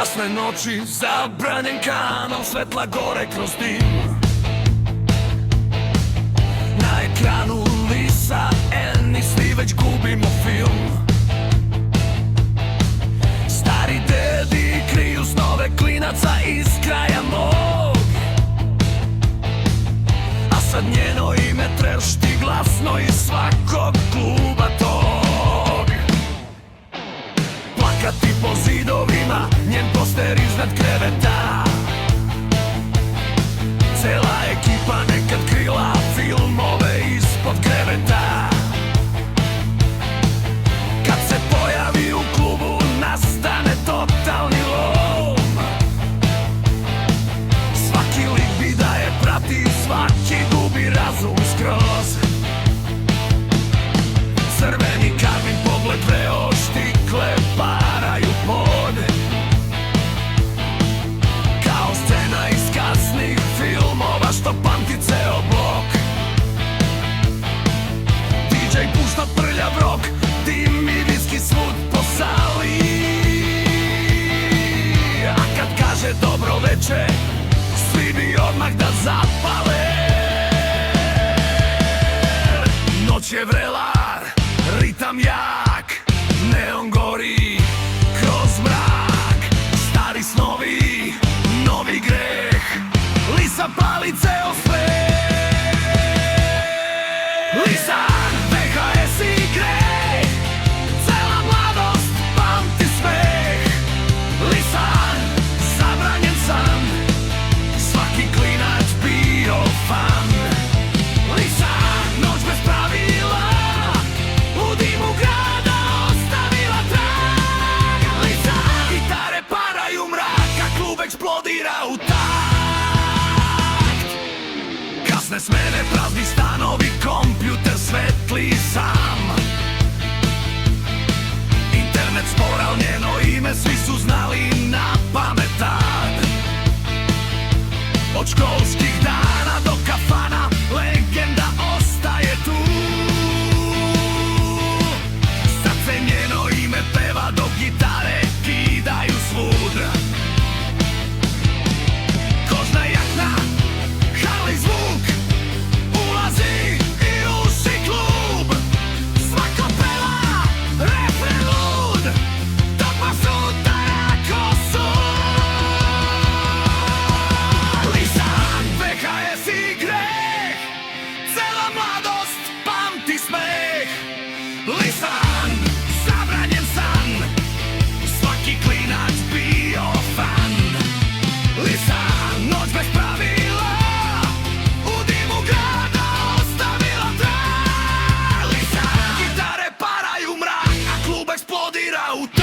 Kasne noći, zabranjen kanal, svetla gore kroz dim. Na ekranu Lisa, Ann i svi već gubimo film. Stari dedi kriju snove klinaca iz kraja mog, a sad njeno ime trešti glasno iz svakog kluba tog. Plakati po zidovima, njen poster iznad kreveta. Cela ekipa nekad krila filmove ispod kreveta. Kad se pojavi u klubu, nastane totalni lom. Svaki lik bi da je prati, svaki gubi razum skroz. Crveni Karmin pogled vreo, štikle paraju pod. Kao scena iz kasnih filmova što pamti ceo blok. DJ pušta prljav rok, dim i viski svud po sali. A kad kaže dobro veče, svi bi odmah da zapale. Noć je vrela, ritam jak, neon gori kroz mrak. Stari snovi, novi greh, Lisa pali ceo svet. Lisa, VHS i greh, cela mladost pamti smeh. Lisa, zabranjen san, svaki klinac bio fan. Lisa, noć bez pravila, u dimu grada ostavila trag. Lisa, gitare paraju mrak, a klub eksplodira u takt. Kasne smene, prazni stanovi, kompjuter svetli sam. Internet spor, al njeno ime svi su znali na pamet tad. Od školskih dana do kafana, legenda ostaje tu. Sad se njeno ime peva dok gitare kidaju svud. Kožna jakna, Harley zvuk, ulazi i ruši klub. Svako peva, refren lud, dok vas udara ko sud. Lisa, VHS i greh, cela mladost pamti smeh. Lisa, zabranjen san, svaki klinac bio fan. Lisa, noć bez pravila, u dimu grada ostavila trag. Lisa, gitare paraju mrak, a klub eksplodira u takt.